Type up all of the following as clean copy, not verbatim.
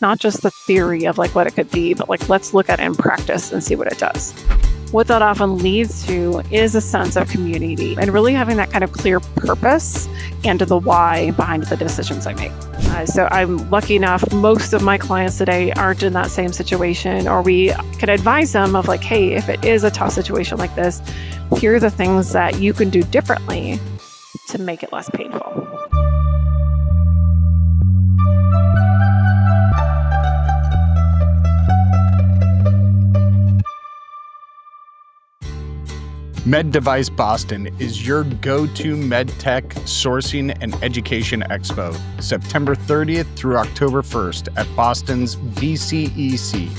not just the theory of like what it could be, but like let's look at it in practice and see what it does. What that often leads to is a sense of community and really having that kind of clear purpose and the why behind the decisions I make. So I'm lucky enough, most of my clients today aren't in that same situation, or we can advise them of like, hey, if it is a tough situation like this, here are the things that you can do differently to make it less painful. Med Device Boston is your go-to med tech sourcing and education expo, September 30th through October 1st at Boston's BCEC.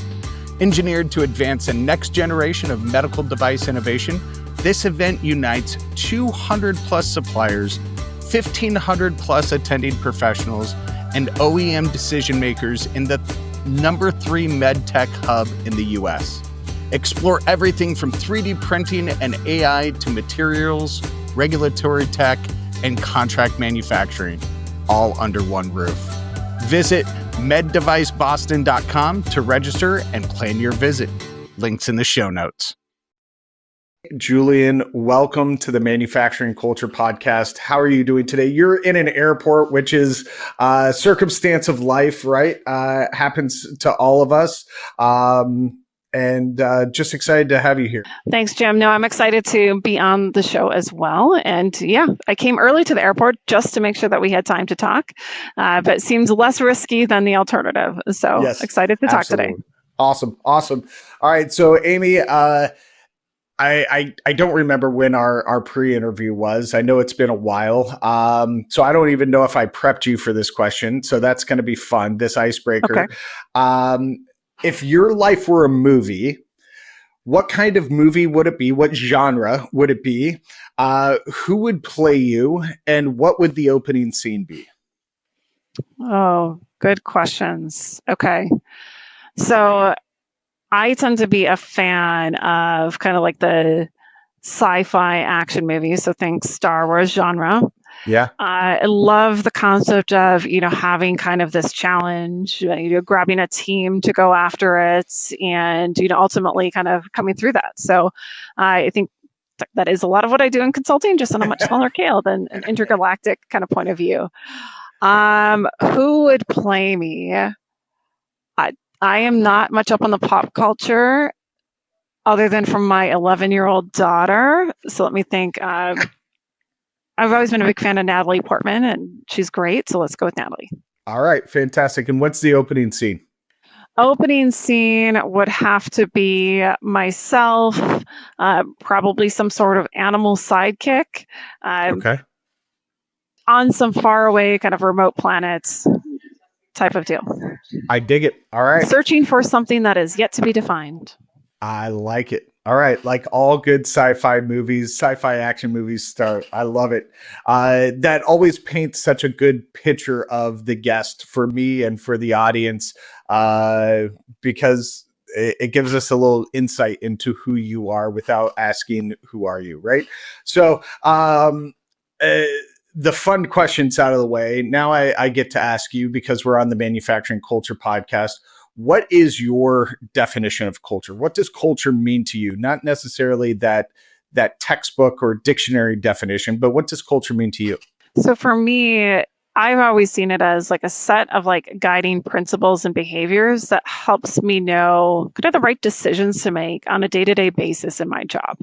Engineered to advance a next generation of medical device innovation, this event unites 200 plus suppliers, 1,500 plus attending professionals, and OEM decision makers in the number 3 med tech hub in the US. Explore everything from 3D printing and AI to materials, regulatory tech, and contract manufacturing, all under one roof. Visit meddeviceboston.com to register and plan your visit. Links in the show notes. Julian, welcome to the Manufacturing Culture Podcast. How are you doing today? You're in an airport, which is a circumstance of life, right? Happens to all of us. And just excited to have you here. Thanks, Jim. No, I'm excited to be on the show as well. And yeah, I came early to the airport just to make sure that we had time to talk, but it seems less risky than the alternative. So yes, excited to talk today. Awesome. All right. So Amy, I don't remember when our pre-interview was. I know it's been a while. So I don't even know if I prepped you for this question. So that's going to be fun, this icebreaker. Okay. If your life were a movie, what kind of movie would it be? What genre would it be? Who would play you? And what would the opening scene be? Oh, good questions. Okay. So I tend to be a fan of kind of like the sci-fi action movies. So think Star Wars genre. Yeah. I love the concept of, having kind of this challenge, grabbing a team to go after it and, ultimately kind of coming through that. So I think that is a lot of what I do in consulting, just on a much smaller scale than an intergalactic kind of point of view. Who would play me? I am not much up on the pop culture other than from my 11-year-old daughter. So let me think. I've always been a big fan of Natalie Portman, and she's great. So let's go with Natalie. All right. Fantastic. And what's the opening scene? Opening scene would have to be myself, probably some sort of animal sidekick. Okay. On some faraway kind of remote planets type of deal. I dig it. All right. Searching for something that is yet to be defined. I like it. All right. Like all good sci-fi movies, sci-fi action movies start. I love it. That always paints such a good picture of the guest for me and for the audience, because it gives us a little insight into who you are without asking, who are you, right? So the fun questions out of the way. Now I get to ask you, because we're on the Manufacturing Culture Podcast, what is your definition of culture? What does culture mean to you? Not necessarily that textbook or dictionary definition, but what does culture mean to you? So for me, I've always seen it as like a set of like guiding principles and behaviors that helps me know kind of the right decisions to make on a day-to-day basis in my job.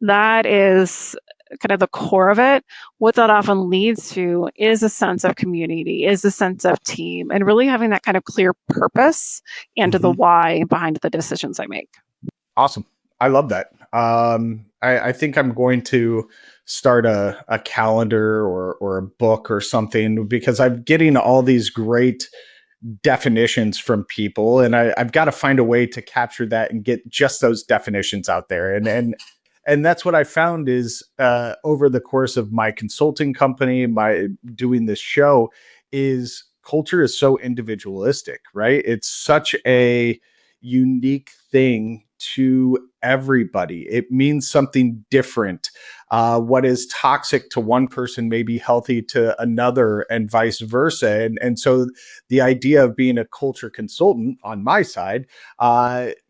That is kind of the core of it. What that often leads to is a sense of community, is a sense of team, and really having that kind of clear purpose and the why behind the decisions I make. Awesome. I love that. I think I'm going to start a calendar or a book or something, because I'm getting all these great definitions from people, and I've got to find a way to capture that and get just those definitions out there. And that's what I found is over the course of my consulting company, my doing this show, is culture is so individualistic, right? It's such a unique thing to everybody. It means something different. What is toxic to one person may be healthy to another, and vice versa. And so the idea of being a culture consultant on my side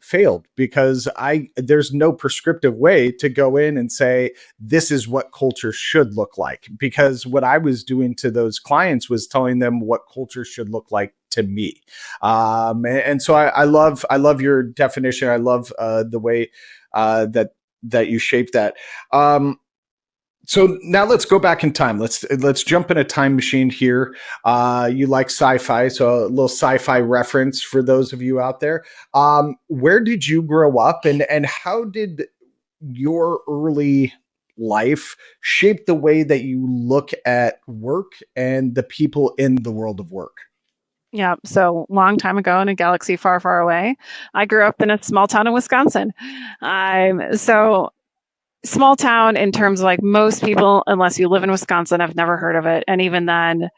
failed, because there's no prescriptive way to go in and say this is what culture should look like, because what I was doing to those clients was telling them what culture should look like to me. And so I love your definition. I love the way that you shape that. So now let's go back in time. Let's jump in a time machine here. You like sci-fi, so a little sci-fi reference for those of you out there. Where did you grow up, and how did your early life shape the way that you look at work and the people in the world of work? Yeah, so long time ago in a galaxy far, far away, I grew up in a small town in Wisconsin. So small town in terms of like most people, unless you live in Wisconsin, have never heard of it. And even then,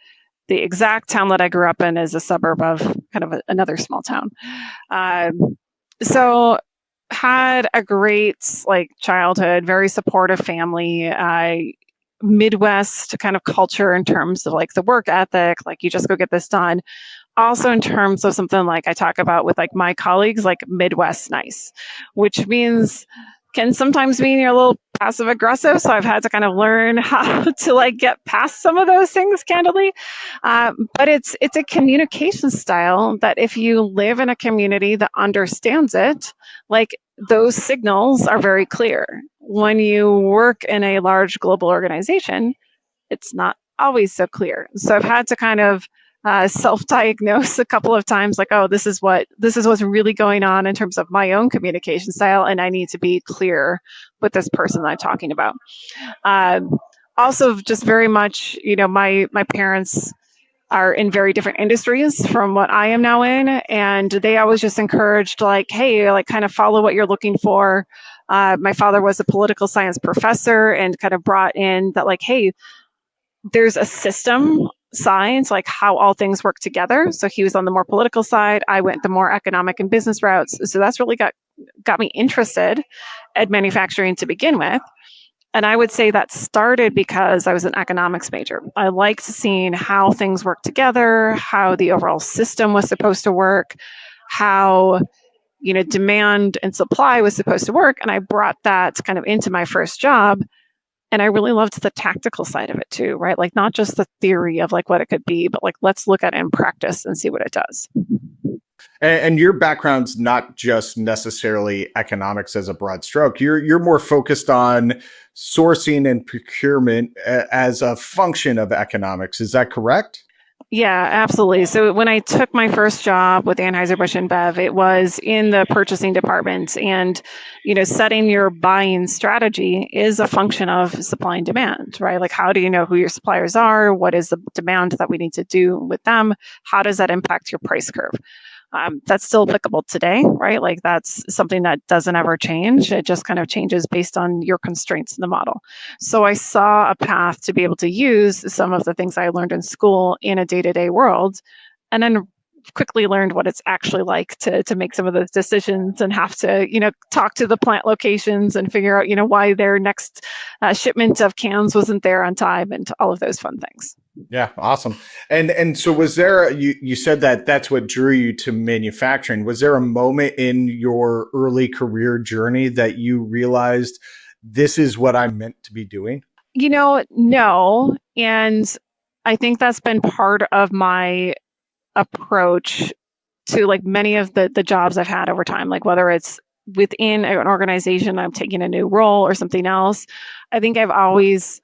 the exact town that I grew up in is a suburb of kind of another small town. So had a great like childhood, very supportive family. Midwest kind of culture in terms of like the work ethic, like you just go get this done. Also in terms of something like I talk about with like my colleagues, like Midwest nice, which means can sometimes mean you're a little passive aggressive. So I've had to kind of learn how to like get past some of those things candidly. But it's a communication style that if you live in a community that understands it, like those signals are very clear. When you work in a large global organization, it's not always so clear. So I've had to kind of self-diagnose a couple of times, like, oh, this is what's really going on in terms of my own communication style, and I need to be clear with this person that I'm talking about. Also, just very much, my parents are in very different industries from what I am now in, and they always just encouraged, like, hey, like, kind of follow what you're looking for. My father was a political science professor and kind of brought in that, like, hey, there's a system science, like how all things work together. So he was on the more political side. I went the more economic and business routes. So that's really got me interested at manufacturing to begin with. And I would say that started because I was an economics major. I liked seeing how things work together, how the overall system was supposed to work, how demand and supply was supposed to work. And I brought that kind of into my first job. And I really loved the tactical side of it too, right? Like not just the theory of like what it could be, but like let's look at it in practice and see what it does. And your background's not just necessarily economics as a broad stroke. You're more focused on sourcing and procurement as a function of economics. Is that correct? Yeah, absolutely. So when I took my first job with Anheuser-Busch InBev, it was in the purchasing department, and setting your buying strategy is a function of supply and demand, right? Like how do you know who your suppliers are? What is the demand that we need to do with them? How does that impact your price curve? That's still applicable today, right? Like that's something that doesn't ever change. It just kind of changes based on your constraints in the model. So I saw a path to be able to use some of the things I learned in school in a day-to-day world, and then quickly learned what it's actually like to make some of those decisions and have to, talk to the plant locations and figure out, why their next shipment of cans wasn't there on time and all of those fun things. Yeah, awesome. And so was there, you said that that's what drew you to manufacturing. Was there a moment in your early career journey that you realized this is what I'm meant to be doing? No. And I think that's been part of my approach to like many of the jobs I've had over time, like whether it's within an organization, I'm taking a new role or something else. I think I've always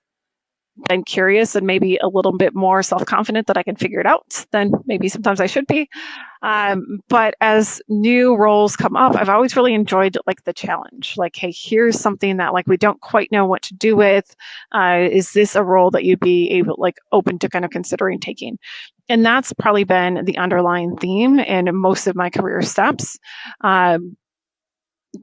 been curious and maybe a little bit more self-confident that I can figure it out than maybe sometimes I should be. But as new roles come up, I've always really enjoyed like the challenge. Like, hey, here's something that like we don't quite know what to do with. Is this a role that you'd be able like open to kind of considering taking? And that's probably been the underlying theme in most of my career steps.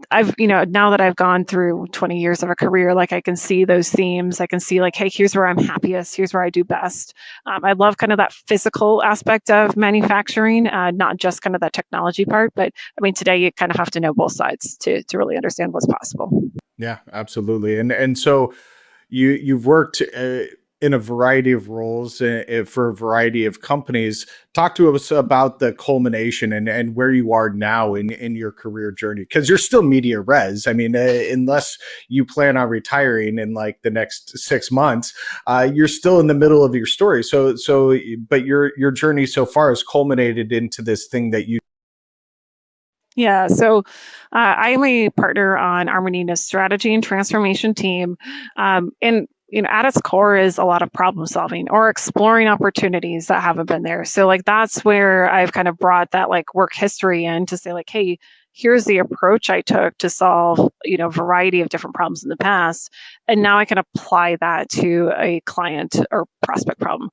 I've, now that I've gone through 20 years of a career, like I can see those themes. I can see like, hey, here's where I'm happiest. Here's where I do best. I love kind of that physical aspect of manufacturing, not just kind of that technology part. But I mean, today you kind of have to know both sides to really understand what's possible. Yeah, absolutely. And so you've worked in a variety of roles for a variety of companies. Talk to us about the culmination and where you are now in your career journey, because you're still media res. I mean, unless you plan on retiring in like the next 6 months, you're still in the middle of your story. But your journey so far has culminated into this thing that you. Yeah, so I am a partner on Armanina's strategy and transformation team, and at its core is a lot of problem solving or exploring opportunities that haven't been there. So like that's where I've kind of brought that like work history in to say like, hey, here's the approach I took to solve a variety of different problems in the past, and now I can apply that to a client or prospect problem.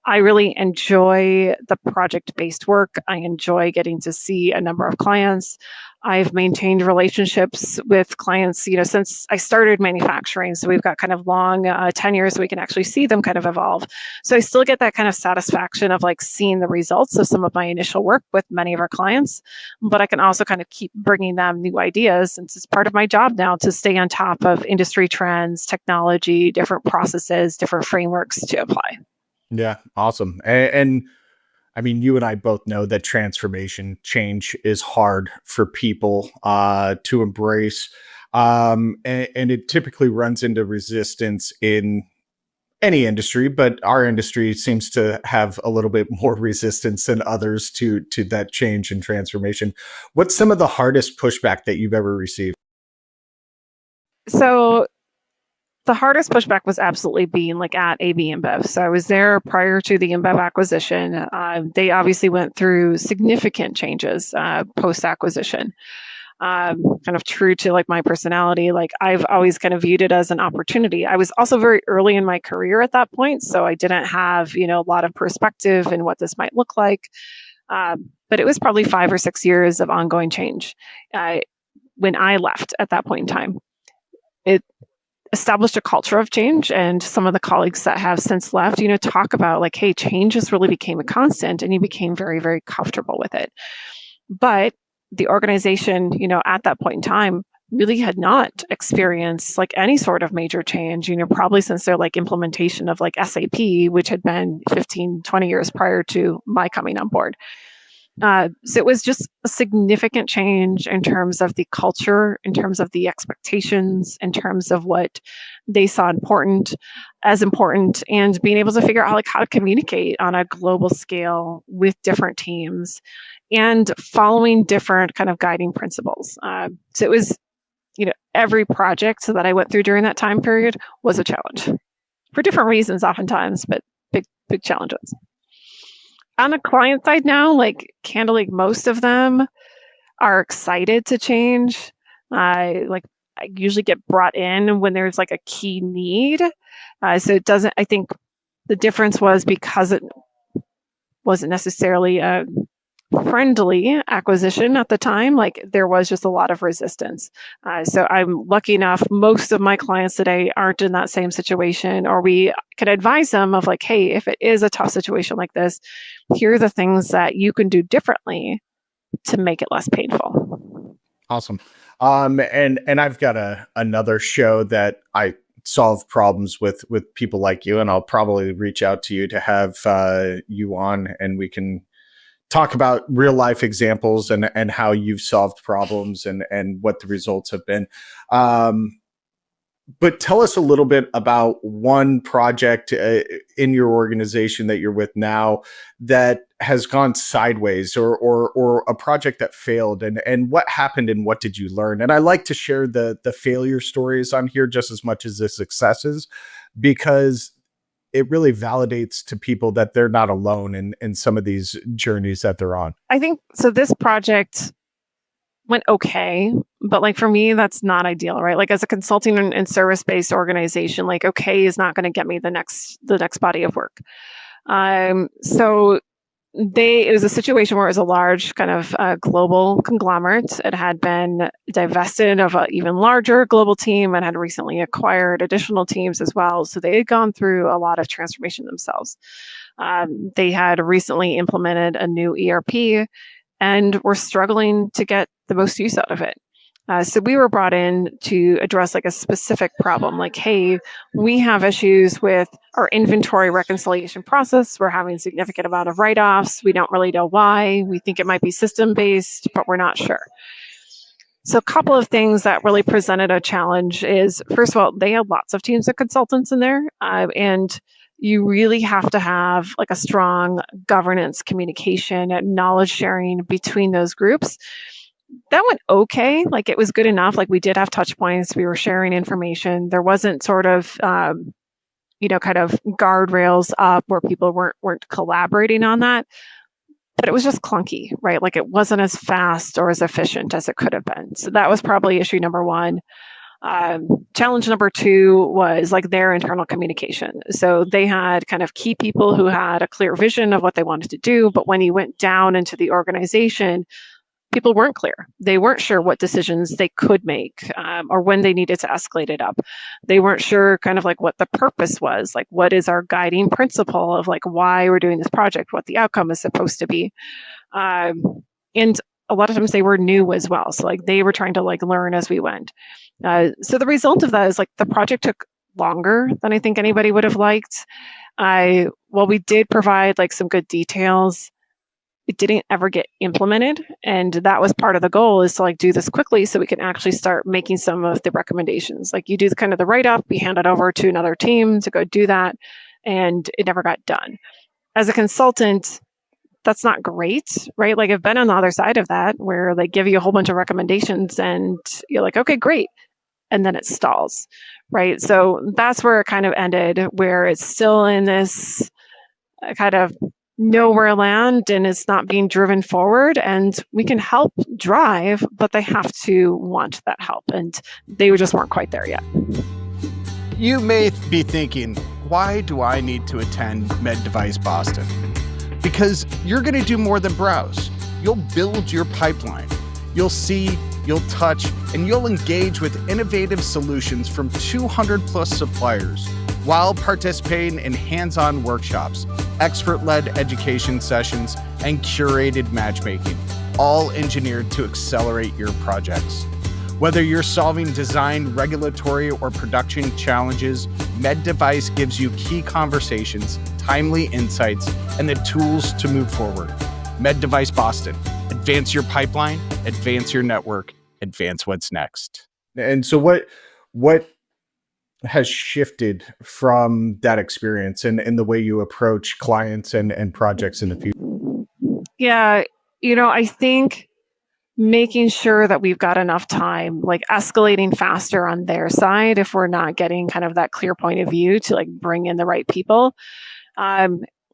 I really enjoy the project based work. I enjoy getting to see a number of clients. I've maintained relationships with clients, since I started manufacturing. So we've got kind of long tenures, so we can actually see them kind of evolve. So I still get that kind of satisfaction of like seeing the results of some of my initial work with many of our clients. But I can also kind of keep bringing them new ideas, since it's part of my job now to stay on top of industry trends, technology, different processes, different frameworks to apply. Yeah, awesome. And I mean, you and I both know that transformation change is hard for people to embrace. And it typically runs into resistance in any industry, but our industry seems to have a little bit more resistance than others to that change and transformation. What's some of the hardest pushback that you've ever received? So the hardest pushback was absolutely being like at AB InBev. So I was there prior to the InBev acquisition. They obviously went through significant changes post acquisition. Kind of true to like my personality, like I've always kind of viewed it as an opportunity. I was also very early in my career at that point, so I didn't have a lot of perspective in what this might look like. But it was probably 5 or 6 years of ongoing change when I left at that point in time. It established a culture of change, and some of the colleagues that have since left talk about like, hey, change just really became a constant and you became very, very comfortable with it. But the organization at that point in time really had not experienced like any sort of major change, probably since their like implementation of like SAP, which had been 15-20 years prior to my coming on board. So it was just a significant change in terms of the culture, in terms of the expectations, in terms of what they saw as important, and being able to figure out like how to communicate on a global scale with different teams and following different kind of guiding principles. So it was, every project that I went through during that time period was a challenge for different reasons, oftentimes, but big challenges. On the client side now, like candidly, most of them are excited to change. I usually get brought in when there's like a key need. So it doesn't, I think the difference was because it wasn't necessarily a friendly acquisition at the time, like there was just a lot of resistance. So I'm lucky enough, most of my clients today aren't in that same situation, or we could advise them of like, hey, if it is a tough situation like this, here are the things that you can do differently to make it less painful. Awesome. And I've got another show that I solve problems with people like you, and I'll probably reach out to you to have you on, and we can talk about real life examples and how you've solved problems and what the results have been. But tell us a little bit about one project in your organization that you're with now that has gone sideways, or a project that failed, and what happened and what did you learn? And I like to share the failure stories on here just as much as the successes, because it really validates to people that they're not alone in some of these journeys that they're on. I think so. This project went okay, but like for me, that's not ideal, right? Like as a consulting and service-based organization, like okay is not going to get me the next body of work. So it was a situation where it was a large kind of global conglomerate. It had been divested of an even larger global team and had recently acquired additional teams as well. So they had gone through a lot of transformation themselves. They had recently implemented a new ERP and were struggling to get the most use out of it. So we were brought in to address like a specific problem, like, hey, we have issues with our inventory reconciliation process. We're having a significant amount of write-offs. We don't really know why. We think it might be system-based, but we're not sure. So a couple of things that really presented a challenge is, first of all, they had lots of teams of consultants in there, and you really have to have like a strong governance, communication, and knowledge sharing between those groups. That went okay. Like it was good enough. Like we did have touch points. We were sharing information. There wasn't sort of, kind of guardrails up where people weren't collaborating on that. But it was just clunky, right? Like it wasn't as fast or as efficient as it could have been. So that was probably issue number one. Challenge number two was like their internal communication. So they had kind of key people who had a clear vision of what they wanted to do. But when you went down into the organization, people weren't clear. They weren't sure what decisions they could make or when they needed to escalate it up. They weren't sure kind of like what the purpose was, like what is our guiding principle of like why we're doing this project, what the outcome is supposed to be. And a lot of times they were new as well. So like they were trying to like learn as we went. So the result of that is like the project took longer than I think anybody would have liked. While we did provide like some good details, it didn't ever get implemented. And that was part of the goal, is to like do this quickly so we can actually start making some of the recommendations. Like you do kind of the write-up, we hand it over to another team to go do that. And it never got done. As a consultant, that's not great, right? Like I've been on the other side of that where they give you a whole bunch of recommendations and you're like, okay, great. And then it stalls, right? So that's where it kind of ended, where it's still in this kind of nowhere land and it's not being driven forward, and we can help drive, but they have to want that help, and they just weren't quite there yet. You may be thinking, why do I need to attend Med Device Boston? Because you're going to do more than browse. You'll build your pipeline. You'll see, you'll touch, and you'll engage with innovative solutions from 200 plus suppliers while participating in hands-on workshops, expert-led education sessions, and curated matchmaking, all engineered to accelerate your projects. Whether you're solving design, regulatory, or production challenges, Med Device gives you key conversations, timely insights, and the tools to move forward. Med Device Boston. Advance your pipeline, advance your network, advance what's next. And so what has shifted from that experience and the way you approach clients and projects in the future? Yeah, I think making sure that we've got enough time, like escalating faster on their side if we're not getting kind of that clear point of view to like bring in the right people.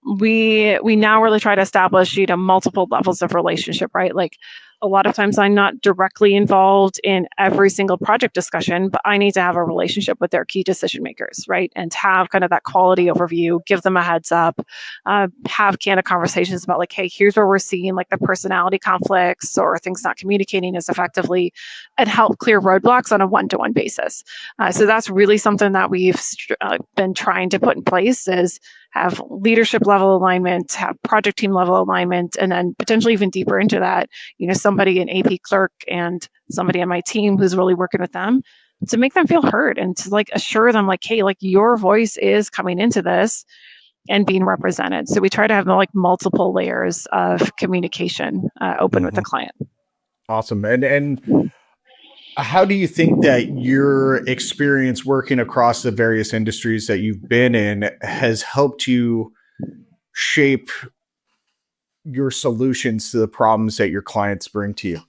We now really try to establish, multiple levels of relationship, right? Like a lot of times I'm not directly involved in every single project discussion, but I need to have a relationship with their key decision makers, right? And have kind of that quality overview, give them a heads up, have candid conversations about like, hey, here's where we're seeing like the personality conflicts or things not communicating as effectively, and help clear roadblocks on a one-to-one basis. So that's really something that we've been trying to put in place, is have leadership level alignment, have project team level alignment, and then potentially even deeper into that, somebody an AP clerk and somebody on my team who's really working with them to make them feel heard and to like assure them like, hey, like your voice is coming into this and being represented. So we try to have like multiple layers of communication open with the client. Awesome. And how do you think that your experience working across the various industries that you've been in has helped you shape your solutions to the problems that your clients bring to you?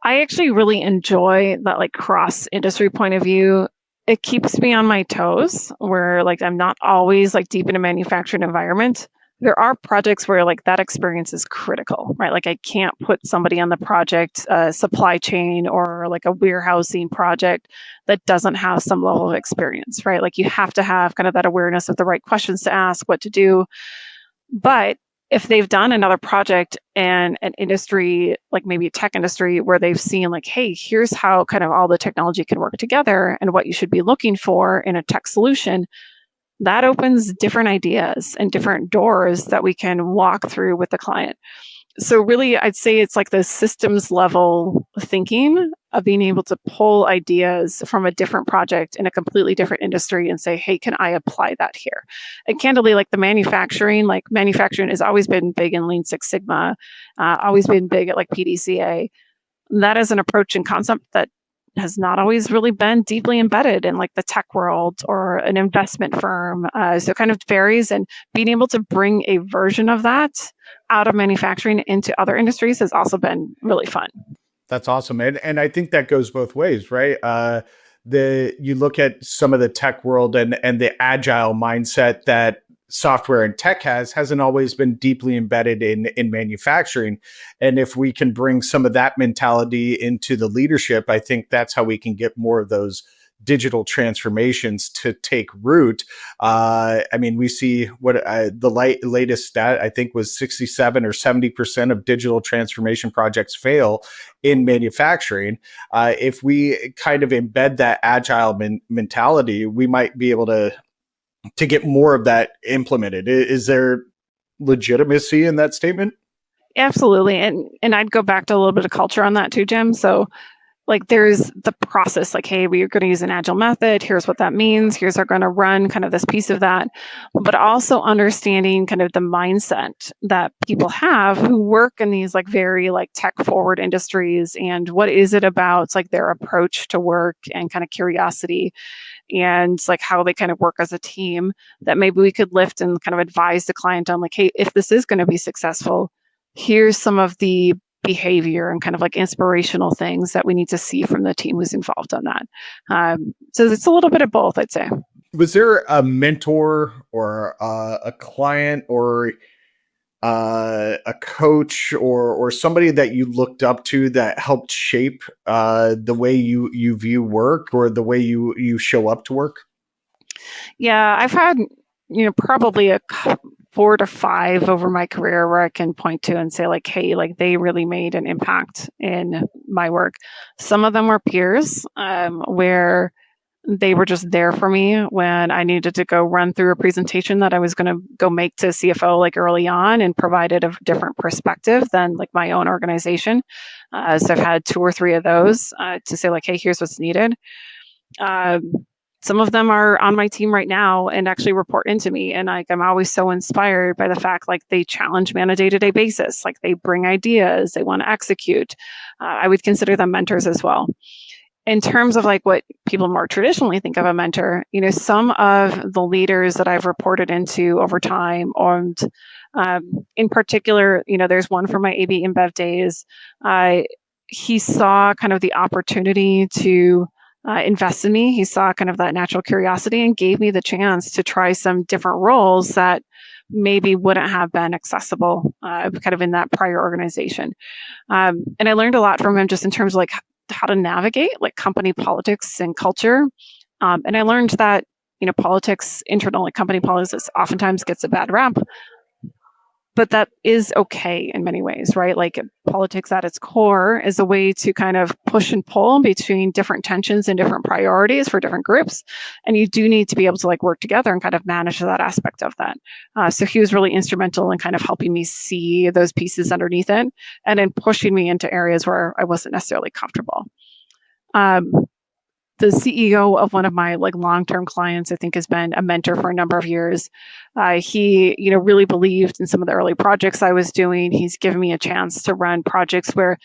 I actually really enjoy that like cross industry point of view. It keeps me on my toes, where like I'm not always like deep in a manufacturing environment. There are projects where like that experience is critical, right? Like I can't put somebody on the project, supply chain or like a warehousing project that doesn't have some level of experience, right? Like you have to have kind of that awareness of the right questions to ask, what to do. But if they've done another project in an industry, like maybe a tech industry, where they've seen like, hey, here's how kind of all the technology can work together and what you should be looking for in a tech solution, that opens different ideas and different doors that we can walk through with the client. So really, I'd say it's like the systems level thinking of being able to pull ideas from a different project in a completely different industry and say, hey, can I apply that here? And candidly, like manufacturing has always been big in Lean Six Sigma, always been big at like PDCA. That is an approach and concept that has not always really been deeply embedded in like the tech world or an investment firm. So it kind of varies, and being able to bring a version of that out of manufacturing into other industries has also been really fun. That's awesome. And I think that goes both ways, right? You look at some of the tech world and the agile mindset that software and tech hasn't always been deeply embedded in manufacturing. And if we can bring some of that mentality into the leadership, I think that's how we can get more of those digital transformations to take root. I mean, we see what the latest stat, I think, was 67 or 70% of digital transformation projects fail in manufacturing. If we kind of embed that agile mentality, we might be able to get more of that implemented. Is there legitimacy in that statement? Absolutely. And I'd go back to a little bit of culture on that too, Jim. So like there's the process, like, hey, we're going to use an agile method. Here's what that means. Here's how we're going to run kind of this piece of that. But also understanding kind of the mindset that people have who work in these like very like tech forward industries, and what is it about it's like their approach to work and kind of curiosity and like how they kind of work as a team that maybe we could lift and kind of advise the client on like, hey, if this is going to be successful, here's some of the behavior and kind of like inspirational things that we need to see from the team who's involved on that. So it's a little bit of both, I'd say. Was there a mentor or a client or a coach or somebody that you looked up to that helped shape the way you view work or the way you show up to work? Yeah, I've had, probably 4 to 5 over my career where I can point to and say like, hey, like they really made an impact in my work. Some of them were peers, where they were just there for me when I needed to go run through a presentation that I was going to go make to CFO like early on, and provided a different perspective than like my own organization. So I've had 2 or 3 of those to say like, hey, here's what's needed. Some of them are on my team right now and actually report into me. And like, I'm always so inspired by the fact like they challenge me on a day-to-day basis. Like they bring ideas, they want to execute. I would consider them mentors as well. In terms of like what people more traditionally think of a mentor, some of the leaders that I've reported into over time, and in particular, there's one from my AB InBev days. He saw kind of the opportunity to invest in me. He saw kind of that natural curiosity and gave me the chance to try some different roles that maybe wouldn't have been accessible kind of in that prior organization. And I learned a lot from him just in terms of like how to navigate like company politics and culture. And I learned that, politics, internal like company politics oftentimes gets a bad rap, but that is okay in many ways, right? Like politics at its core is a way to kind of push and pull between different tensions and different priorities for different groups. And you do need to be able to like work together and kind of manage that aspect of that. So he was really instrumental in kind of helping me see those pieces underneath it and then pushing me into areas where I wasn't necessarily comfortable. The CEO of one of my like long-term clients, I think, has been a mentor for a number of years. He, really believed in some of the early projects I was doing. He's given me a chance to run projects where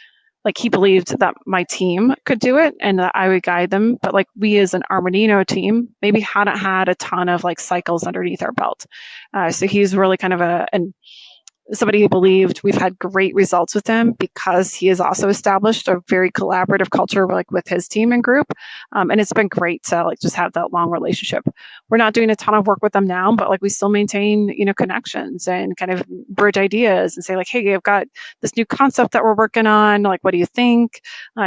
like he believed that my team could do it and that I would guide them. But like we as an Armanino team maybe hadn't had a ton of like cycles underneath our belt. So he's really kind of somebody who believed. We've had great results with him because he has also established a very collaborative culture like with his team and group. And it's been great to like just have that long relationship. We're not doing a ton of work with them now, but like we still maintain, connections and kind of bridge ideas and say like, hey, I've got this new concept that we're working on. Like, what do you think?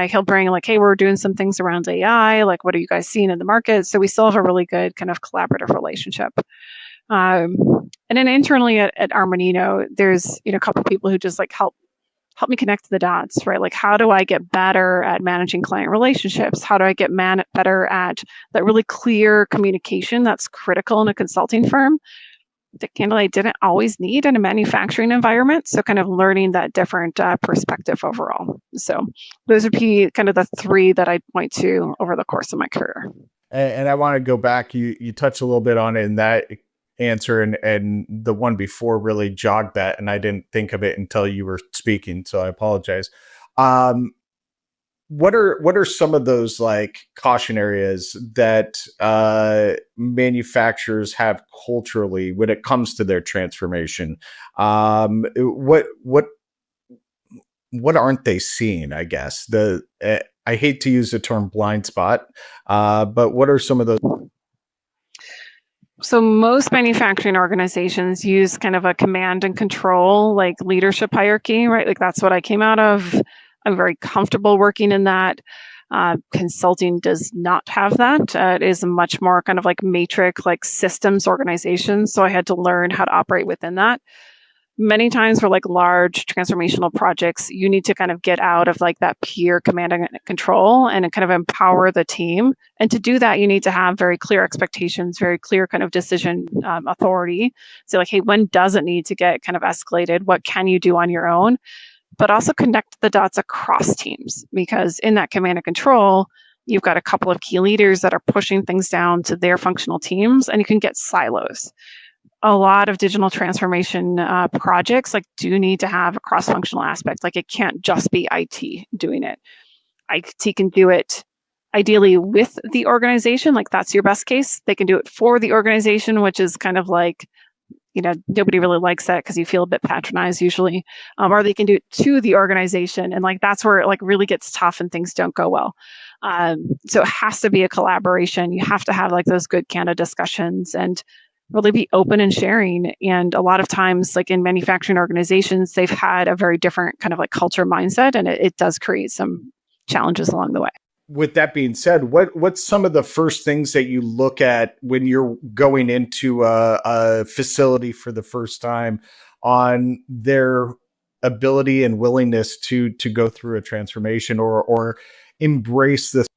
He'll bring like, hey, we're doing some things around AI. Like, what are you guys seeing in the market? So we still have a really good kind of collaborative relationship. And then internally at Armanino, there's, a couple people who just like help me connect the dots, right? Like, how do I get better at managing client relationships? How do I get better at that really clear communication that's critical in a consulting firm that candidly I didn't always need in a manufacturing environment? So kind of learning that different perspective overall. So those would be kind of the three that I'd point to over the course of my career. And I want to go back. You touched a little bit on it in that answer, and the one before really jogged that, and I didn't think of it until you were speaking, so I apologize. What are some of those like caution areas that manufacturers have culturally when it comes to their transformation? What aren't they seeing? I guess I hate to use the term blind spot, but what are some of those? So most manufacturing organizations use kind of a command and control, like leadership hierarchy, right? Like that's what I came out of. I'm very comfortable working in that. Consulting does not have that. It is a much more kind of like matrix, like systems organization. So I had to learn how to operate within that. Many times for like large transformational projects, you need to kind of get out of like that peer command and control and kind of empower the team. And to do that, you need to have very clear expectations, very clear kind of decision authority. So like, hey, when does it need to get kind of escalated? What can you do on your own? But also connect the dots across teams, because in that command and control, you've got a couple of key leaders that are pushing things down to their functional teams, and you can get silos. A lot of digital transformation projects like do need to have a cross-functional aspect. Like it can't just be IT doing it. IT can do it ideally with the organization, like that's your best case. They can do it for the organization, which is kind of like, nobody really likes that because you feel a bit patronized usually. Or they can do it to the organization, and like that's where it like really gets tough and things don't go well. So it has to be a collaboration. You have to have like those good candid discussions and really be open and sharing. And a lot of times, like in manufacturing organizations, they've had a very different kind of like culture mindset, and it does create some challenges along the way. With that being said, what's some of the first things that you look at when you're going into a facility for the first time on their ability and willingness to go through a transformation or embrace this?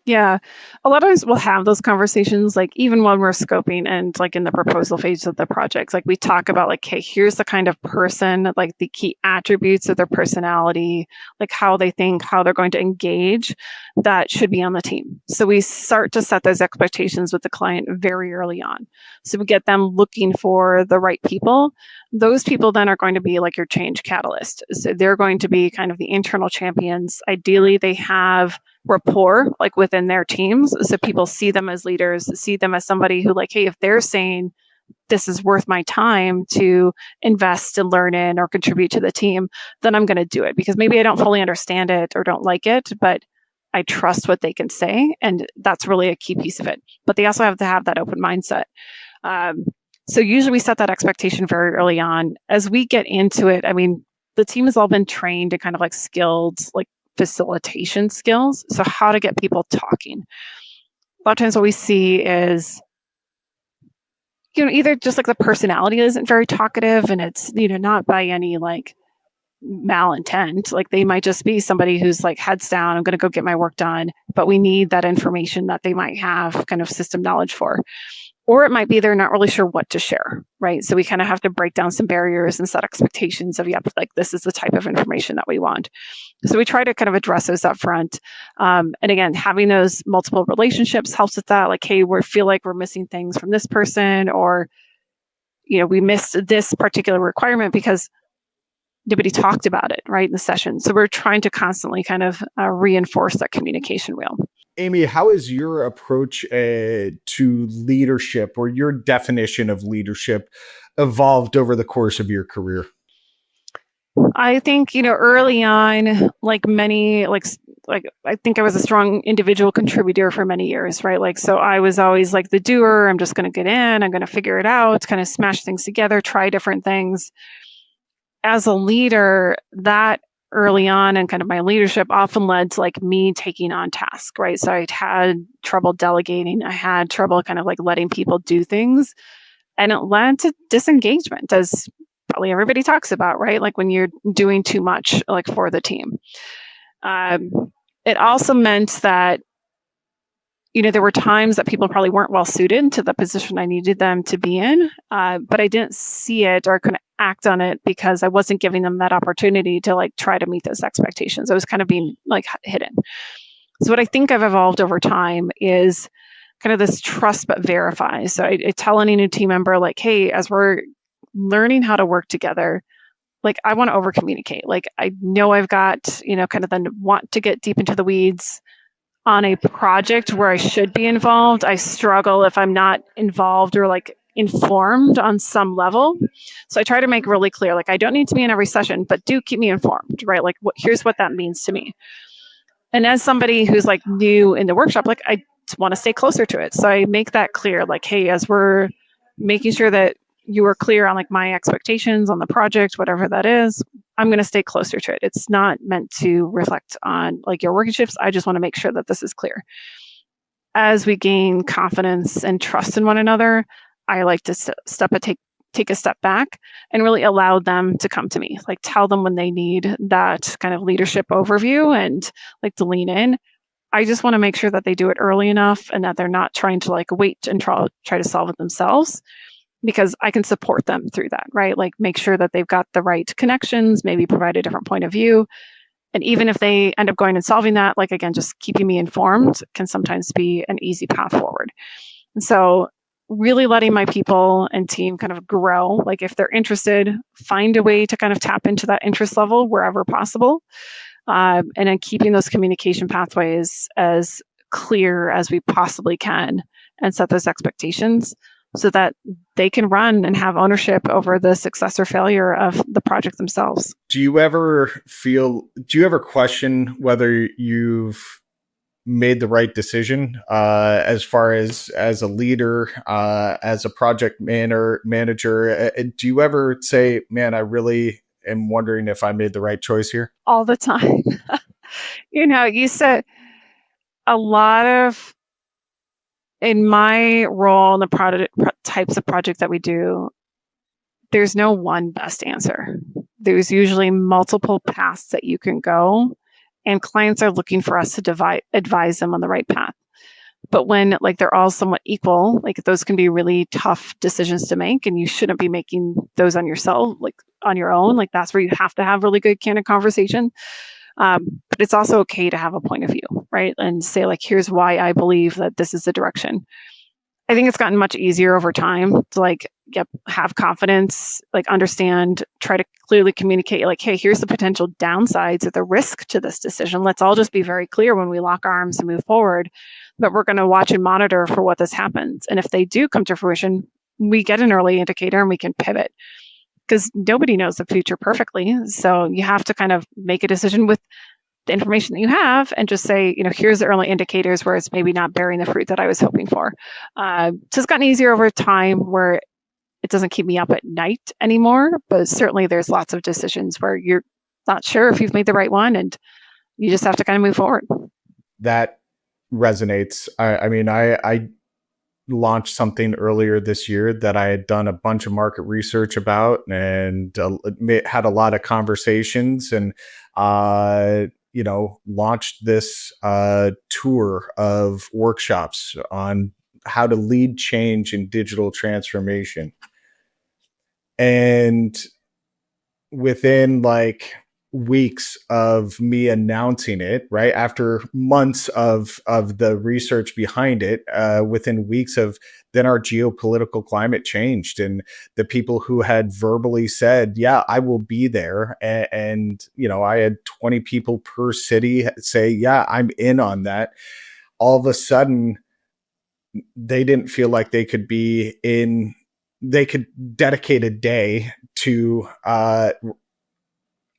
Yeah, a lot of times we'll have those conversations, like even when we're scoping and like in the proposal phase of the projects, like we talk about like, hey, here's the kind of person, like the key attributes of their personality, like how they think, how they're going to engage, that should be on the team. So we start to set those expectations with the client very early on. So we get them looking for the right people. Those people then are going to be like your change catalyst. So they're going to be kind of the internal champions. Ideally, they have rapport like within their teams, so people see them as leaders, see them as somebody who like, hey, if they're saying this is worth my time to invest and learn in or contribute to the team, then I'm going to do it, because maybe I don't fully understand it or don't like it, but I trust what they can say, and that's really a key piece of it. But they also have to have that open mindset. So usually we set that expectation very early on. As we get into it, I mean, the team has all been trained to kind of like skilled like facilitation skills. So how to get people talking. A lot of times what we see is, either just like the personality isn't very talkative, and it's, not by any like malintent. Like they might just be somebody who's like heads down, I'm going to go get my work done, but we need that information that they might have kind of system knowledge for. Or it might be they're not really sure what to share, right? So we kind of have to break down some barriers and set expectations of, like this is the type of information that we want. So we try to kind of address those up front. And again, having those multiple relationships helps with that. Like, hey, we feel like we're missing things from this person, or, we missed this particular requirement because nobody talked about it, right, in the session. So we're trying to constantly kind of reinforce that communication wheel. Amy, how has your approach to leadership, or your definition of leadership, evolved over the course of your career? I think, early on, like many, like I think I was a strong individual contributor for many years, right? Like, so I was always like the doer. I'm just going to get in, I'm going to figure it out, kind of smash things together, try different things. As a leader, that early on and kind of my leadership often led to like me taking on tasks, right? So I had trouble delegating. I had trouble kind of like letting people do things. And it led to disengagement, as probably everybody talks about, right? Like when you're doing too much like for the team. It also meant that there were times that people probably weren't well suited to the position I needed them to be in, but I didn't see it or couldn't act on it because I wasn't giving them that opportunity to like try to meet those expectations. I was kind of being like hidden. So what I think I've evolved over time is kind of this trust but verify. So I tell any new team member like, hey, as we're learning how to work together, like I want to over communicate. Like I know I've got, kind of the want to get deep into the weeds on a project where I should be involved. I struggle if I'm not involved or like informed on some level. So I try to make really clear, like I don't need to be in every session, but do keep me informed, right? Like here's what that means to me. And as somebody who's like new in the workshop, like I want to stay closer to it. So I make that clear, like, hey, as we're making sure that you are clear on like my expectations on the project, whatever that is, I'm going to stay closer to it. It's not meant to reflect on like your working shifts. I just want to make sure that this is clear. As we gain confidence and trust in one another, I like to take a step back and really allow them to come to me, like tell them when they need that kind of leadership overview and like to lean in. I just want to make sure that they do it early enough and that they're not trying to like wait and try to solve it themselves, because I can support them through that, right? Like make sure that they've got the right connections, maybe provide a different point of view. And even if they end up going and solving that, like again, just keeping me informed can sometimes be an easy path forward. And so really letting my people and team kind of grow, like if they're interested, find a way to kind of tap into that interest level wherever possible. And then keeping those communication pathways as clear as we possibly can and set those expectations so that they can run and have ownership over the success or failure of the project themselves. Do you ever question whether you've made the right decision as far as a leader, as a project manager? Do you ever say, man, I really am wondering if I made the right choice here? All the time. You said a lot of, in my role in the types of projects that we do, there's no one best answer. There's usually multiple paths that you can go, and clients are looking for us to advise them on the right path. But when like they're all somewhat equal, like those can be really tough decisions to make, and you shouldn't be making those on yourself, like on your own. Like that's where you have to have really good candid conversation. But it's also okay to have a point of view, right? And say like, here's why I believe that this is the direction. I think it's gotten much easier over time to like have confidence, like understand, try to clearly communicate like, hey, here's the potential downsides or the risk to this decision. Let's all just be very clear when we lock arms and move forward, but we're going to watch and monitor for what this happens. And if they do come to fruition, we get an early indicator and we can pivot, because nobody knows the future perfectly. So you have to kind of make a decision with the information that you have and just say, here's the early indicators where it's maybe not bearing the fruit that I was hoping for. So it's gotten easier over time where it doesn't keep me up at night anymore, but certainly there's lots of decisions where you're not sure if you've made the right one and you just have to kind of move forward. That resonates. I launched something earlier this year that I had done a bunch of market research about and had a lot of conversations and, launched this tour of workshops on how to lead change in digital transformation. And within like weeks of me announcing it, right after months of the research behind it, within weeks of then our geopolitical climate changed, and the people who had verbally said, yeah, I will be there, and I had 20 people per city say, yeah, I'm in on that. All of a sudden they didn't feel like they could dedicate a day to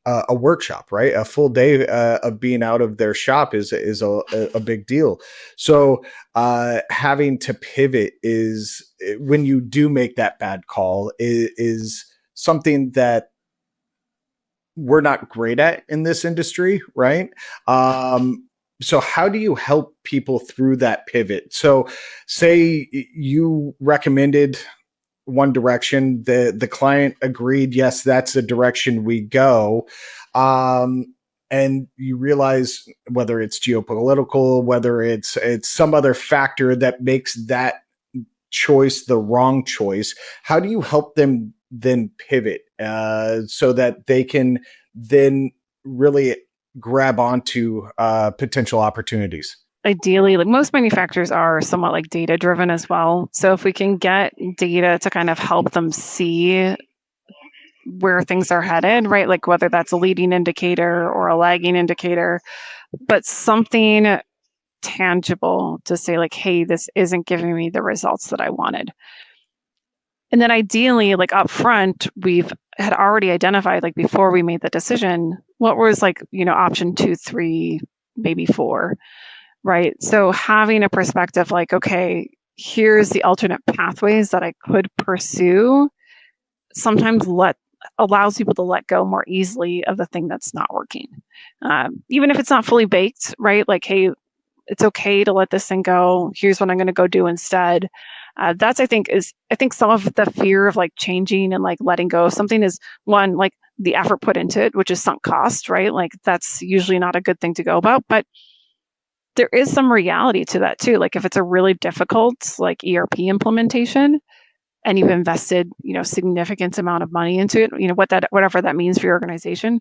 a workshop, right? A full day of being out of their shop is a big deal. So having to pivot is, when you do make that bad call, is something that we're not great at in this industry, right? So how do you help people through that pivot? So say you recommended one direction, the client agreed, yes, that's the direction we go. And you realize whether it's geopolitical, whether it's some other factor that makes that choice the wrong choice, how do you help them then pivot so that they can then really grab onto potential opportunities? Ideally, like most manufacturers are somewhat like data driven as well. So if we can get data to kind of help them see where things are headed, right? Like whether that's a leading indicator or a lagging indicator, but something tangible to say like, hey, this isn't giving me the results that I wanted. And then ideally, like up front, we've had already identified, like before we made the decision, what was like, option 2, 3, maybe 4, right? So having a perspective like, okay, here's the alternate pathways that I could pursue, sometimes allows people to let go more easily of the thing that's not working. Even if it's not fully baked, right? Like, hey, it's okay to let this thing go. Here's what I'm going to go do instead. I think some of the fear of like changing and like letting go of something is one, like the effort put into it, which is sunk cost, right? Like that's usually not a good thing to go about, but there is some reality to that too. Like if it's a really difficult like ERP implementation and you've invested, significant amount of money into it, whatever that means for your organization,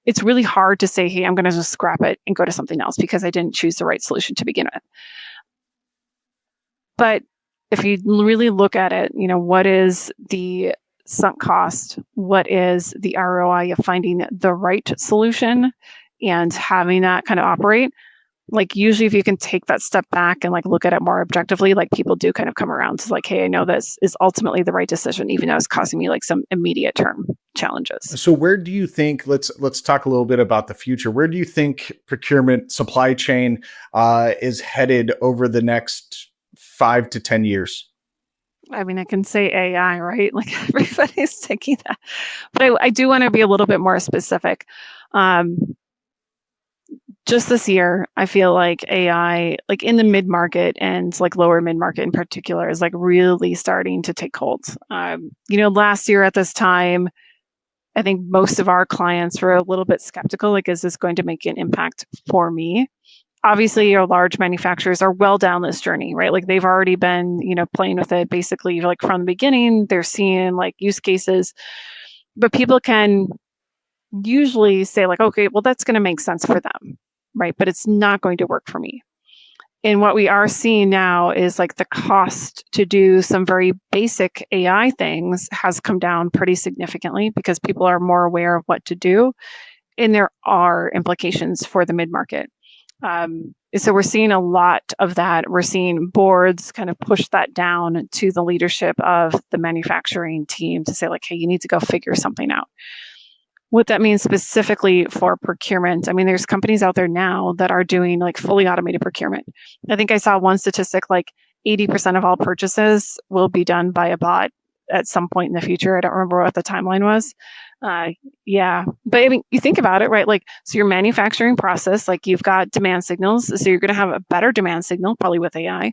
it's really hard to say, hey, I'm going to just scrap it and go to something else because I didn't choose the right solution to begin with. But if you really look at it, what is the sunk cost? What is the ROI of finding the right solution and having that kind of operate? Like usually if you can take that step back and like look at it more objectively, like people do kind of come around to like, hey, I know this is ultimately the right decision, even though it's causing me like some immediate term challenges. So where do you think, let's talk a little bit about the future. Where do you think procurement supply chain is headed over the next 5 to 10 years? I mean, I can say AI, right? Like everybody's taking that, but I do want to be a little bit more specific. Just this year, I feel like AI, like in the mid-market and like lower mid-market in particular, is like really starting to take hold. Last year at this time, I think most of our clients were a little bit skeptical, like, is this going to make an impact for me? Obviously, your large manufacturers are well down this journey, right? Like they've already been, playing with it basically like from the beginning. They're seeing like use cases, but people can usually say like, okay, well, that's going to make sense for them, right? But it's not going to work for me. And what we are seeing now is like the cost to do some very basic AI things has come down pretty significantly because people are more aware of what to do. And there are implications for the mid-market. So we're seeing a lot of that. We're seeing boards kind of push that down to the leadership of the manufacturing team to say like, hey, you need to go figure something out. What that means specifically for procurement, I mean, there's companies out there now that are doing like fully automated procurement. I think I saw one statistic like 80% of all purchases will be done by a bot at some point in the future. I don't remember what the timeline was. Yeah, but I mean, you think about it, right? Like, so your manufacturing process, like you've got demand signals. So you're going to have a better demand signal, probably with AI.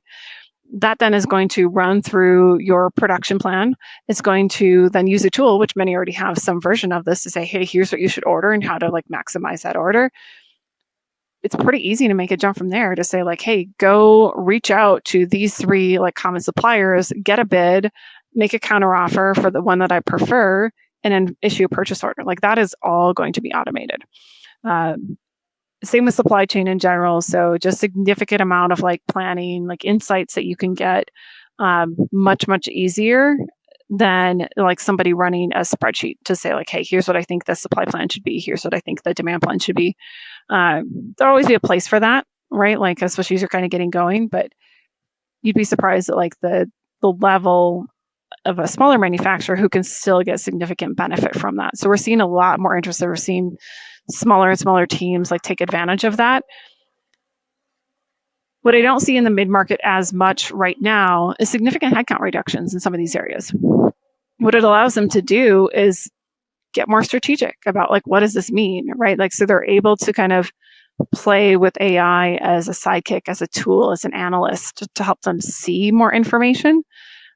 That then is going to run through your production plan. It's going to then use a tool, which many already have some version of this, to say, hey, here's what you should order and how to like maximize that order. It's pretty easy to make a jump from there to say like, hey, go reach out to these 3 like common suppliers, get a bid, make a counter offer for the one that I prefer, and then issue a purchase order. Like that is all going to be automated. Same with supply chain in general. So just significant amount of like planning, like insights that you can get much, much easier than like somebody running a spreadsheet to say like, hey, here's what I think the supply plan should be. Here's what I think the demand plan should be. There'll always be a place for that, right? Like, especially as you're kind of getting going, but you'd be surprised at like the level of a smaller manufacturer who can still get significant benefit from that. So we're seeing a lot more interest. We're seeing smaller and smaller teams like take advantage of that. What I don't see in the mid-market as much right now is significant headcount reductions in some of these areas. What it allows them to do is get more strategic about like, what does this mean, right? Like, so they're able to kind of play with AI as a sidekick, as a tool, as an analyst to help them see more information,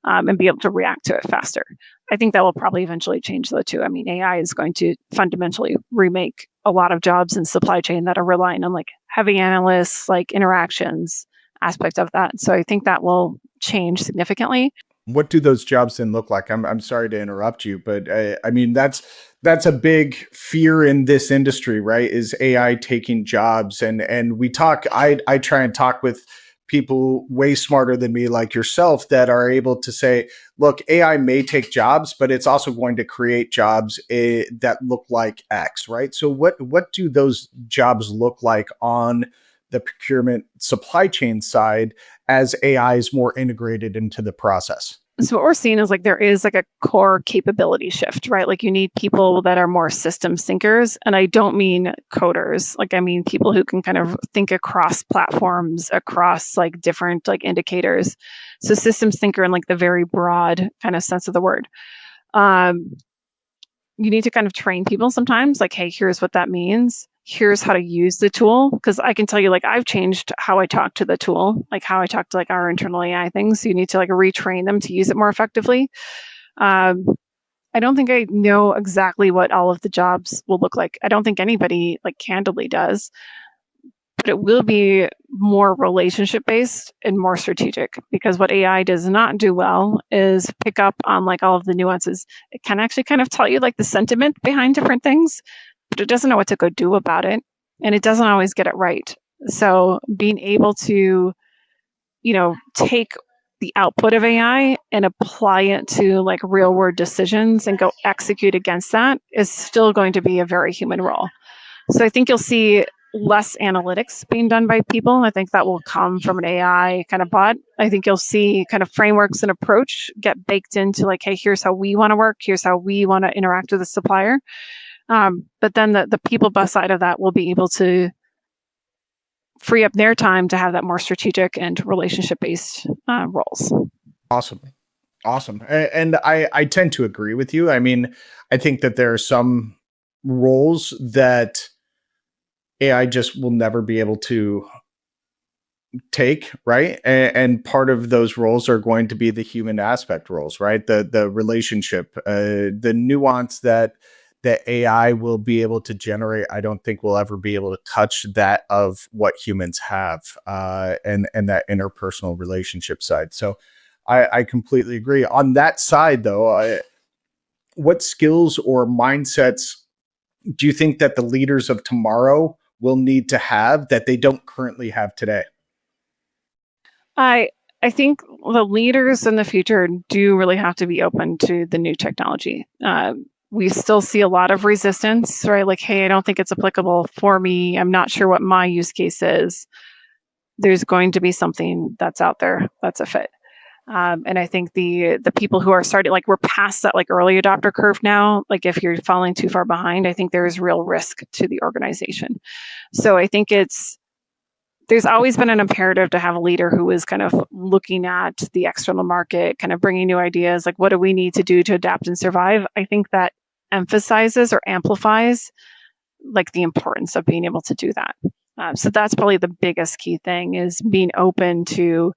and be able to react to it faster. I think that will probably eventually change though too. I mean, AI is going to fundamentally remake a lot of jobs in supply chain that are relying on like heavy analysts, like interactions aspect of that. So I think that will change significantly. What do those jobs then look like? I'm sorry to interrupt you, but I mean that's a big fear in this industry, right? Is AI taking jobs? And we talk. I try and talk with people way smarter than me, like yourself, that are able to say, look, AI may take jobs, but it's also going to create jobs that look like X, right? So what do those jobs look like on the procurement supply chain side as AI is more integrated into the process? So what we're seeing is like there is like a core capability shift, right? Like you need people that are more system thinkers. And I don't mean coders. Like I mean people who can kind of think across platforms, across like different like indicators. So systems thinker in like the very broad kind of sense of the word. Um, you need to kind of train people sometimes like, hey, here's what that means. Here's how to use the tool. Cause I can tell you, like, I've changed how I talk to the tool, like how I talk to like our internal AI things. So you need to like retrain them to use it more effectively. Um, I don't think I know exactly what all of the jobs will look like. I don't think anybody like candidly does, but it will be more relationship based and more strategic because what AI does not do well is pick up on like all of the nuances. It can actually kind of tell you like the sentiment behind different things, but it doesn't know what to go do about it. And it doesn't always get it right. So being able to, take the output of AI and apply it to like real world decisions and go execute against that is still going to be a very human role. So I think you'll see less analytics being done by people. I think that will come from an AI kind of bot. I think you'll see kind of frameworks and approach get baked into like, hey, here's how we want to work. Here's how we want to interact with the supplier. But then the people side of that will be able to free up their time to have that more strategic and relationship based roles. Awesome. Awesome. And I tend to agree with you. I mean, I think that there are some roles that AI just will never be able to take, right? And part of those roles are going to be the human aspect roles, right? The relationship, the nuance that AI will be able to generate. I don't think we'll ever be able to touch that of what humans have, and that interpersonal relationship side. So I completely agree. On that side, though, what skills or mindsets do you think that the leaders of tomorrow will need to have that they don't currently have today? I I think the leaders in the future do really have to be open to the new technology. We still see a lot of resistance, right? Like, hey, I don't think it's applicable for me. I'm not sure what my use case is. There's going to be something that's out there that's a fit. And I think the people who are starting, like, we're past that like early adopter curve now. Like, if you're falling too far behind, I think there is real risk to the organization. So I think there's always been an imperative to have a leader who is kind of looking at the external market, kind of bringing new ideas, like what do we need to do to adapt and survive. I think that emphasizes or amplifies like the importance of being able to do that. So that's probably the biggest key thing is being open to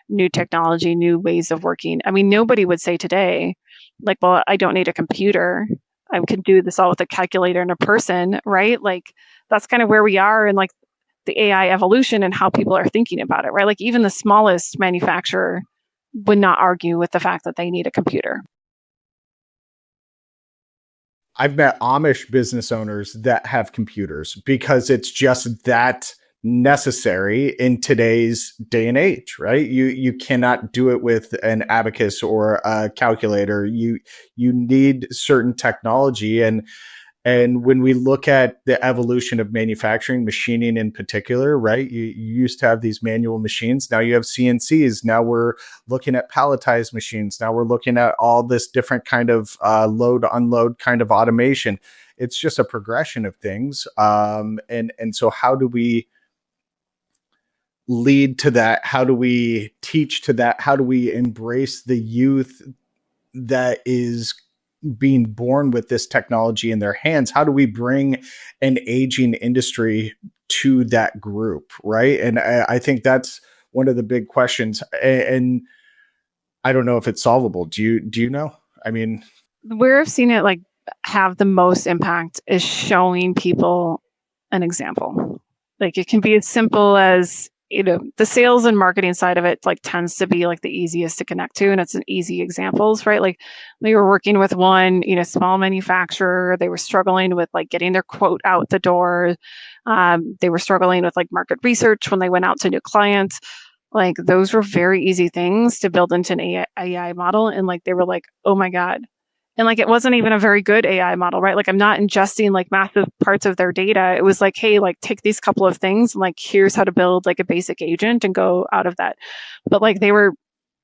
new technology, new ways of working. I mean, nobody would say today, like, well, I don't need a computer. I can do this all with a calculator and a person, right? Like, that's kind of where we are in like the AI evolution and how people are thinking about it, right? Like, even the smallest manufacturer would not argue with the fact that they need a computer. I've met Amish business owners that have computers because it's just that necessary in today's day and age, right? You cannot do it with an abacus or a calculator. You need certain technology, and when we look at the evolution of manufacturing, machining in particular, right? You used to have these manual machines. Now you have CNCs. Now we're looking at palletized machines. Now we're looking at all this different kind of load, unload kind of automation. It's just a progression of things. And so how do we lead to that? How do we teach to that? How do we embrace the youth that is being born with this technology in their hands. How do we bring an aging industry to that group, right? And I think that's one of the big questions. And I don't know if it's solvable. Do you know? I mean, Where I've seen it like have the most impact is showing people an example. Like it can be as simple as, the sales and marketing side of it like tends to be like the easiest to connect to, and it's an easy examples, right? Like we were working with one, small manufacturer. They were struggling with like getting their quote out the door. They were struggling with like market research when they went out to new clients. Like those were very easy things to build into an AI model, and like they were like, oh my god. And like it wasn't even a very good AI model, right? Like I'm not ingesting like massive parts of their data. It was like, hey, like take these couple of things and like here's how to build like a basic agent and go out of that. But like they were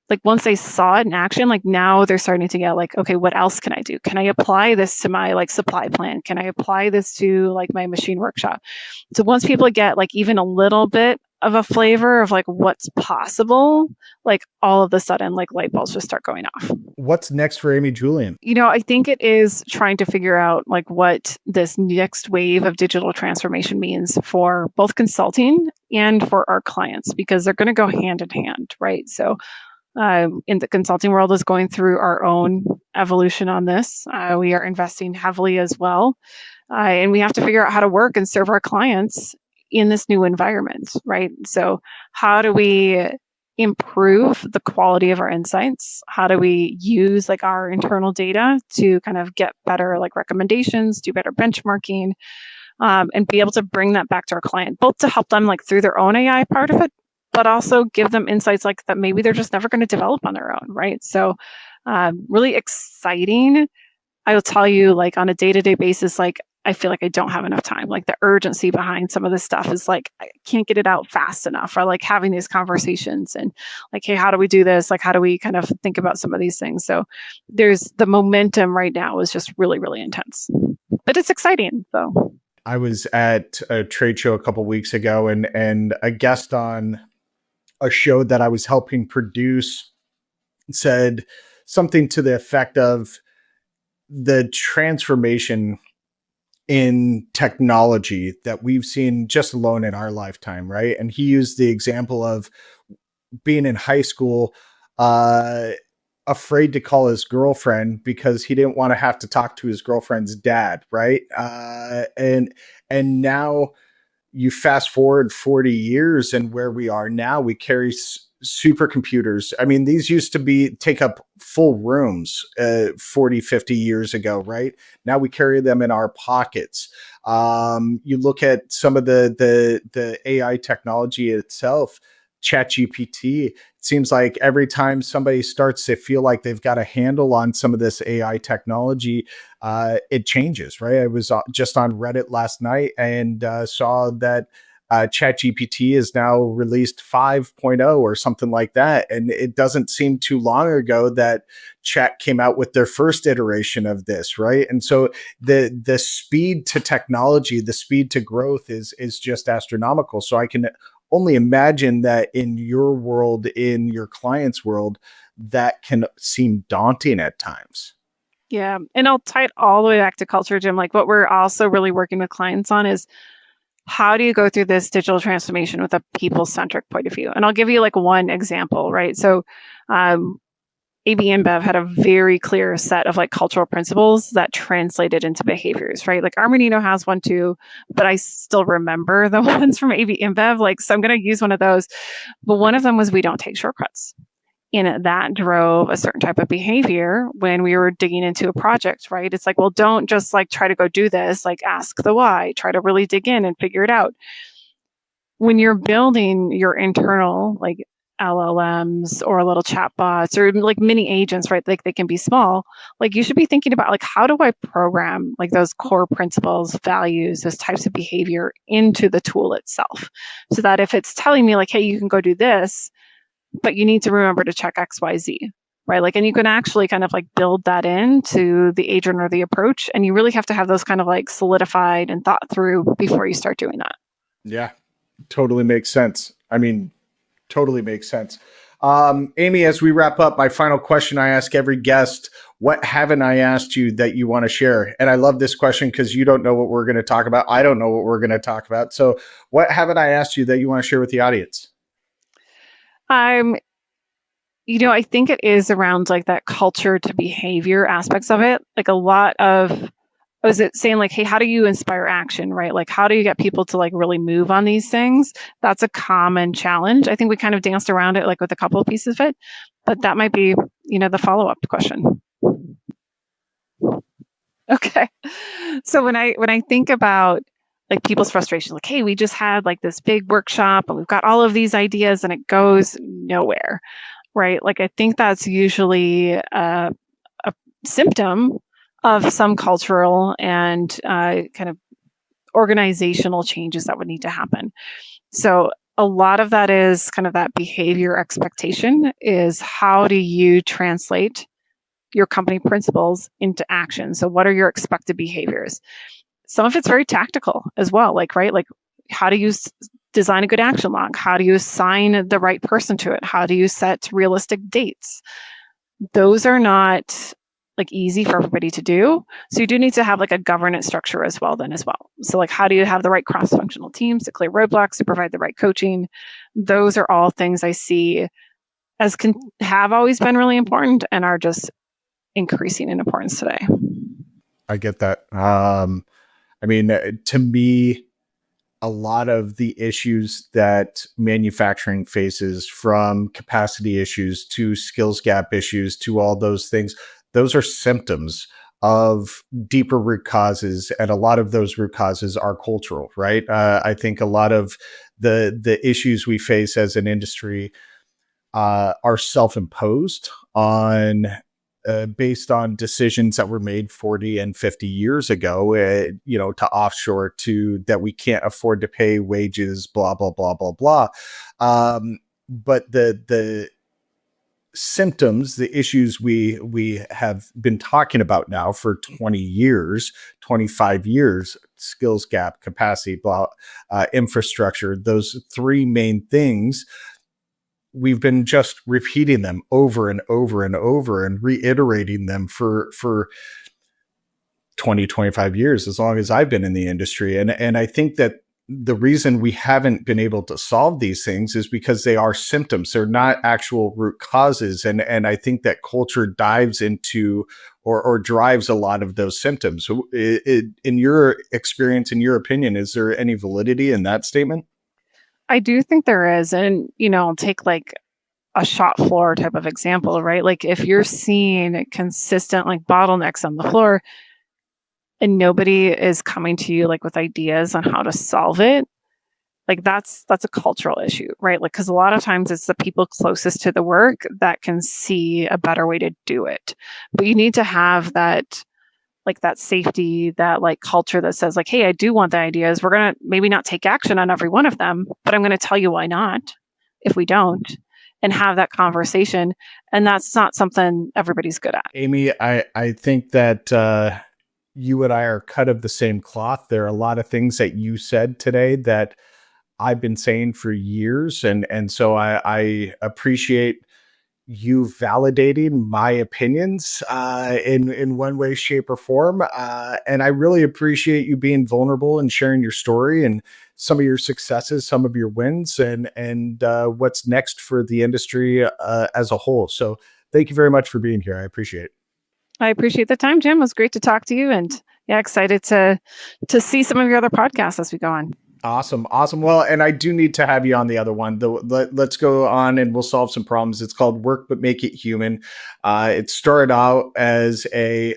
like once they saw it in action, like now they're starting to get like, okay, what else can I do? Can I apply this to my like supply plan? Can I apply this to like my machine workshop? So once people get like even a little bit of a flavor of like what's possible, like all of a sudden like light bulbs just start going off. what's next for Amy Julian? I think it is trying to figure out like what this next wave of digital transformation means for both consulting and for our clients, because they're going to go hand in hand, right? So in the consulting world is going through our own evolution on this. We are investing heavily as well. And we have to figure out how to work and serve our clients in this new environment, right? So how do we improve the quality of our insights? How do we use like our internal data to kind of get better like recommendations, do better benchmarking, and be able to bring that back to our client, both to help them like through their own AI part of it, but also give them insights like that maybe they're just never going to develop on their own, right? So really exciting. I will tell you, like on a day-to-day basis, like I feel like I don't have enough time. Like the urgency behind some of this stuff is like I can't get it out fast enough, or like having these conversations and like, hey, how do we do this? Like how do we kind of think about some of these things? So there's the momentum right now is just really, really intense. But it's exciting though. I was at a trade show a couple weeks ago, and a guest on a show that I was helping produce said something to the effect of the transformation in technology that we've seen just alone in our lifetime, right? And he used the example of being in high school, afraid to call his girlfriend because he didn't want to have to talk to his girlfriend's dad, right? And now you fast forward 40 years, and where we are now, we carry supercomputers. I mean, these used to take up full rooms 40, 50 years ago, right? Now we carry them in our pockets. You look at some of the AI technology itself, ChatGPT. It seems like every time somebody starts to feel like they've got a handle on some of this AI technology, it changes, right? I was just on Reddit last night and saw that ChatGPT is now released 5.0 or something like that. And it doesn't seem too long ago that Chat came out with their first iteration of this, right? And so the speed to technology, the speed to growth is just astronomical. So I can only imagine that in your world, in your client's world, that can seem daunting at times. Yeah. And I'll tie it all the way back to culture, Jim. Like what we're also really working with clients on is how do you go through this digital transformation with a people-centric point of view? And I'll give you like one example, right? So AB InBev had a very clear set of like cultural principles that translated into behaviors, right? Like Armanino has one too, but I still remember the ones from AB InBev. Like, so I'm going to use one of those. But one of them was we don't take shortcuts. And that drove a certain type of behavior when we were digging into a project, right? It's like, well, don't just like try to go do this, like ask the why, try to really dig in and figure it out. When you're building your internal like LLMs or little chatbots or like mini agents, right? Like they can be small. Like you should be thinking about like, how do I program like those core principles, values, those types of behavior into the tool itself, so that if it's telling me like, hey, you can go do this, but you need to remember to check X, Y, Z, right? Like, and you can actually kind of like build that into the agent or the approach. And you really have to have those kind of like solidified and thought through before you start doing that. Yeah, totally makes sense. I mean, totally makes sense. Amy, as we wrap up, my final question I ask every guest: what haven't I asked you that you want to share? And I love this question because you don't know what we're going to talk about. I don't know what we're going to talk about. So, what haven't I asked you that you want to share with the audience? I'm I think it is around like that culture to behavior aspects of it. Like a lot of, was it saying like, hey, how do you inspire action, right? Like, how do you get people to like really move on these things? That's a common challenge. I think we kind of danced around it like with a couple of pieces of it, but that might be, the follow-up question. Okay. So when I think about like people's frustration, like, hey, we just had like this big workshop and we've got all of these ideas and it goes nowhere, right? Like I think that's usually a symptom of some cultural and kind of organizational changes that would need to happen. So a lot of that is kind of that behavior expectation is how do you translate your company principles into action? So what are your expected behaviors? Some of it's very tactical as well, like, right? Like how do you design a good action log? How do you assign the right person to it? How do you set realistic dates? Those are not like easy for everybody to do. So you do need to have like a governance structure as well. So like how do you have the right cross-functional teams to clear roadblocks, to provide the right coaching? Those are all things I see as have always been really important and are just increasing in importance today. I get that. To me, a lot of the issues that manufacturing faces, from capacity issues to skills gap issues to all those things, those are symptoms of deeper root causes. And a lot of those root causes are cultural, right? I think a lot of the issues we face as an industry are self-imposed on based on decisions that were made 40 and 50 years ago, to offshore, to that we can't afford to pay wages, blah, blah, blah, blah, blah. But the symptoms, the issues we have been talking about now for 20 years, 25 years, skills gap, capacity, blah, infrastructure, those three main things, we've been just repeating them over and over and over and reiterating them for 20, 25 years, as long as I've been in the industry. And I think that the reason we haven't been able to solve these things is because they are symptoms. They're not actual root causes. And I think that culture dives into or drives a lot of those symptoms. So in your experience, in your opinion, is there any validity in that statement? I do think there is. And, I'll take like a shop floor type of example, right? Like if you're seeing consistent like bottlenecks on the floor and nobody is coming to you like with ideas on how to solve it, like that's a cultural issue, right? Like, because a lot of times it's the people closest to the work that can see a better way to do it. But you need to have that like that safety, that like culture that says like, hey, I do want the ideas. We're going to maybe not take action on every one of them, but I'm going to tell you why not if we don't, and have that conversation. And that's not something everybody's good at. Amy, I think that you and I are cut of the same cloth. There are a lot of things that you said today that I've been saying for years. And so I appreciate you validating my opinions in one way, shape, or form. And I really appreciate you being vulnerable and sharing your story and some of your successes, some of your wins, and what's next for the industry as a whole. So thank you very much for being here. I appreciate it. I appreciate the time, Jim. It was great to talk to you, and yeah, excited to see some of your other podcasts as we go on. Awesome. Well, and I do need to have you on the other one. Let's go on and we'll solve some problems. It's called Work But Make It Human. It started out as a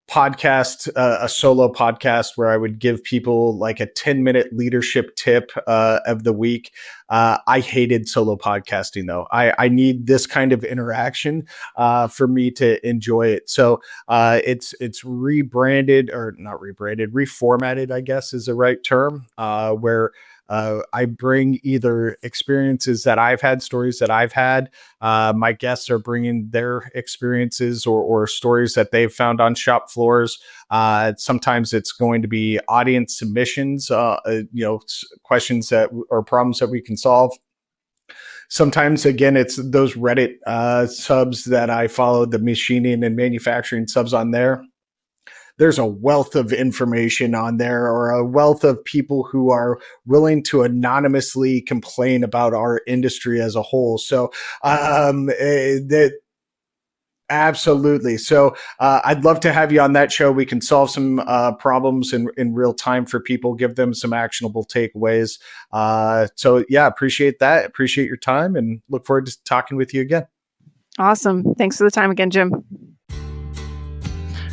podcast, a solo podcast where I would give people like a 10-minute leadership tip of the week. I hated solo podcasting though. I need this kind of interaction for me to enjoy it. So it's rebranded, or not rebranded, reformatted, I guess is the right term, where I bring either experiences that I've had, stories that I've had. My guests are bringing their experiences or stories that they've found on shop floors. Sometimes it's going to be audience submissions, questions that or problems that we can solve. sometimes, again, it's those Reddit subs that I follow, the machining and manufacturing subs on there. There's a wealth of information on there, or a wealth of people who are willing to anonymously complain about our industry as a whole. So that absolutely. So I'd love to have you on that show. We can solve some problems in real time for people, give them some actionable takeaways. So yeah, appreciate that. Appreciate your time, and look forward to talking with you again. Awesome. Thanks for the time again, Jim.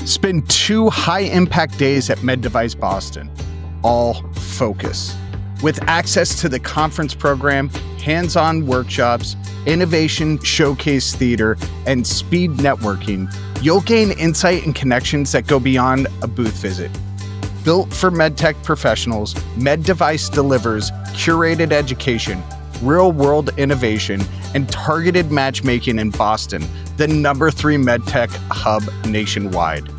Spend 2 high-impact days at MedDevice Boston, all focus. With access to the conference program, hands-on workshops, innovation showcase theater, and speed networking, you'll gain insight and connections that go beyond a booth visit. Built for medtech professionals, MedDevice delivers curated education, real-world innovation, and targeted matchmaking in Boston, the #3 medtech hub nationwide.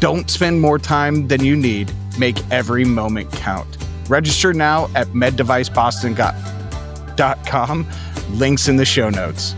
Don't spend more time than you need. Make every moment count. Register now at meddeviceboston.com. Links in the show notes.